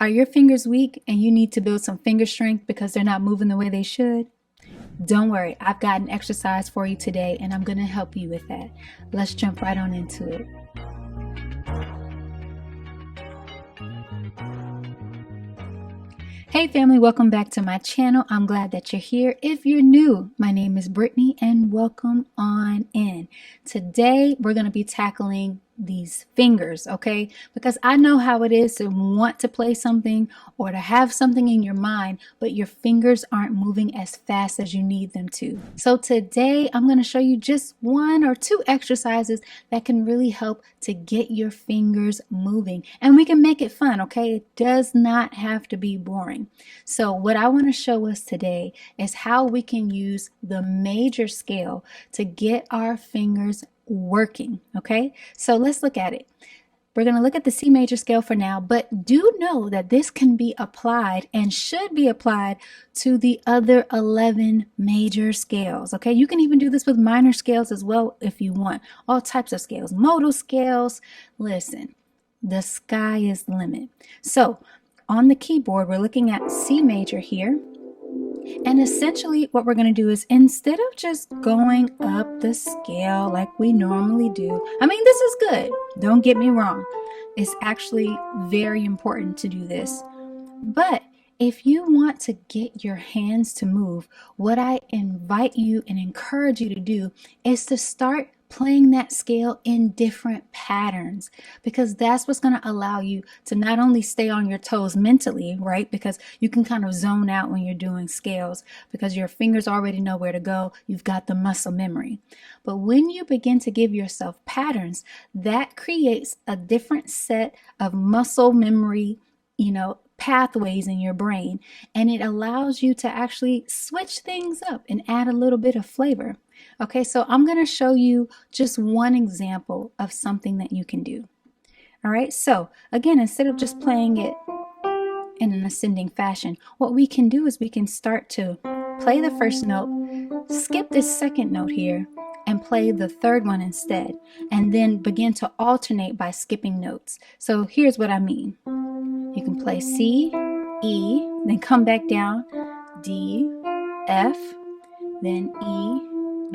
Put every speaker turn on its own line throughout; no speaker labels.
Are your fingers weak and you need to build some finger strength because they're not moving the way they should? Don't worry, I've got an exercise for you today and I'm going to help you with that. Let's jump right on into it. Hey family, welcome back to my channel. I'm glad that you're here. If you're new, my name is Brittney and welcome on in. Today we're going to be tackling these fingers, okay? Because I know how it is to want to play something or to have something in your mind, but your fingers aren't moving as fast as you need them to. So today I'm going to show you just one or two exercises that can really help to get your fingers moving, and we can make it fun, okay? It does not have to be boring. So what I want to show us today is how we can use the major scale to get our fingers working, okay? So let's look at it. We're going to look at the C major scale for now, but do know that this can be applied and should be applied to the other 11 major scales, okay? You can even do this with minor scales as well if you want. All types of scales, modal scales. Listen, the sky is the limit. So on the keyboard, we're looking at C major here. And essentially what we're going to do is, instead of just going up the scale like we normally do, I mean, this is good. Don't get me wrong. It's actually very important to do this. But if you want to get your hands to move, what I invite you and encourage you to do is to start playing that scale in different patterns, because that's what's going to allow you to not only stay on your toes mentally, right? Because you can kind of zone out when you're doing scales because your fingers already know where to go. You've got the muscle memory. But when you begin to give yourself patterns, that creates a different set of muscle memory, pathways in your brain, and it allows you to actually switch things up and add a little bit of flavor. Okay, so I'm going to show you just one example of something that you can do. All right, so again, instead of just playing it in an ascending fashion, what we can do is we can start to play the first note, skip this second note here, and play the third one instead, and then begin to alternate by skipping notes. So here's what I mean. You can play C, E, then come back down, D, F, then E,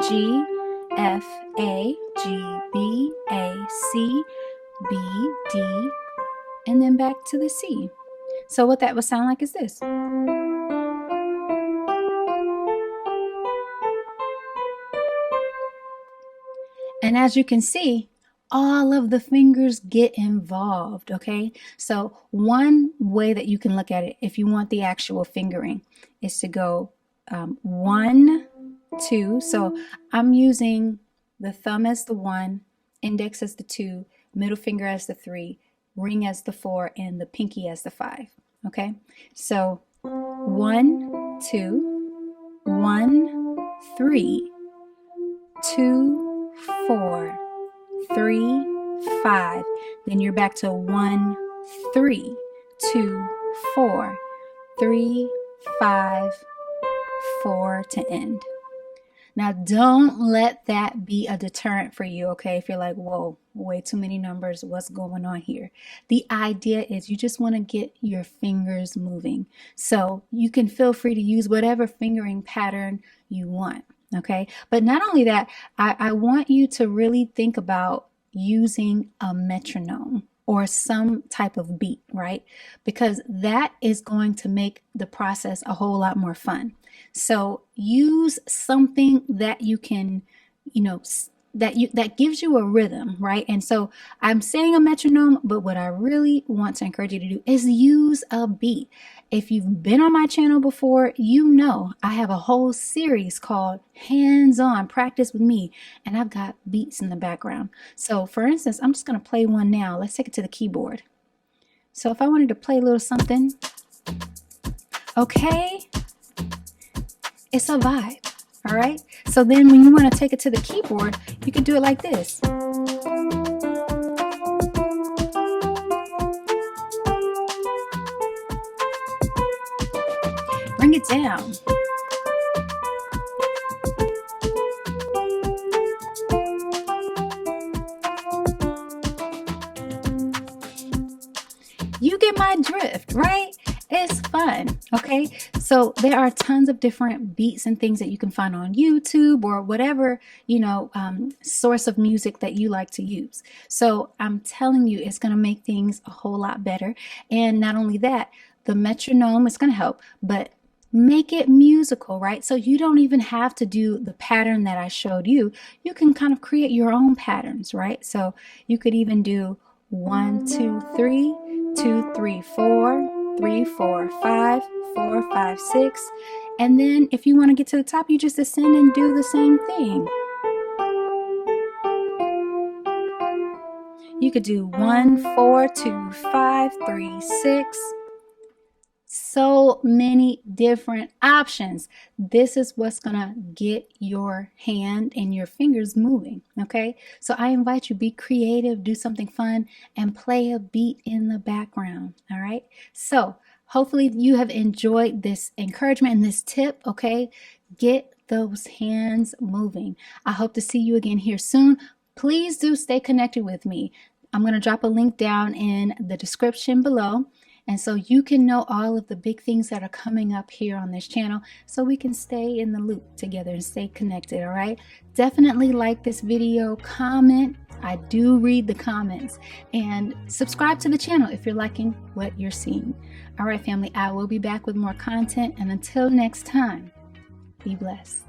G, F, A, G, B, A, C, B, D, and then back to the C. So what that would sound like is this. And as you can see, all of the fingers get involved, okay? So one way that you can look at it, if you want the actual fingering, is to go 1, 2. So I'm using the thumb as the 1, index as the 2, middle finger as the 3, ring as the 4, and the pinky as the 5, okay? So 1, 2, 1, 3, 2, 4, 3, 5. Then you're back to 1, 3, 2, 4, 3, 5, 4 to end. Now don't let that be a deterrent for you, okay? If you're like, whoa, way too many numbers, what's going on here? The idea is you just want to get your fingers moving. So you can feel free to use whatever fingering pattern you want. Okay, but not only that, I want you to really think about using a metronome or some type of beat, right? Because that is going to make the process a whole lot more fun. So use something that you can, that gives you a rhythm, right? And so I'm saying a metronome, but what I really want to encourage you to do is use a beat. If you've been on my channel before, you know I have a whole series called Hands-On Practice with Me, and I've got beats in the background. So for instance, I'm just going to play one now. Let's take it to the keyboard. So if I wanted to play a little something, okay, it's a vibe. All right, so then when you want to take it to the keyboard, you can do it like this. Bring it down. You get my drift. right? It's fun, okay? So there are tons of different beats and things that you can find on YouTube or whatever, source of music that you like to use. So I'm telling you, it's going to make things a whole lot better. And not only that, the metronome is going to help, but make it musical, right? So you don't even have to do the pattern that I showed you. You can kind of create your own patterns, right? So you could even do 1, 2, 3, 2, 3, 4, 3, 4, 5, 4, 5, 6. And then if you want to get to the top, you just ascend and do the same thing. You could do 1, 4, 2, 5, 3, 6. So many different options. This is what's gonna get your hand and your fingers moving, okay? So I invite you, be creative, do something fun, and play a beat in the background, all right? So hopefully you have enjoyed this encouragement and this tip, okay? Get those hands moving. I hope to see you again here soon. Please do stay connected with me. I'm gonna drop a link down in the description below. And so you can know all of the big things that are coming up here on this channel so we can stay in the loop together and stay connected, all right? Definitely like this video, comment. I do read the comments, and subscribe to the channel if you're liking what you're seeing. All right, family, I will be back with more content, and until next time, be blessed.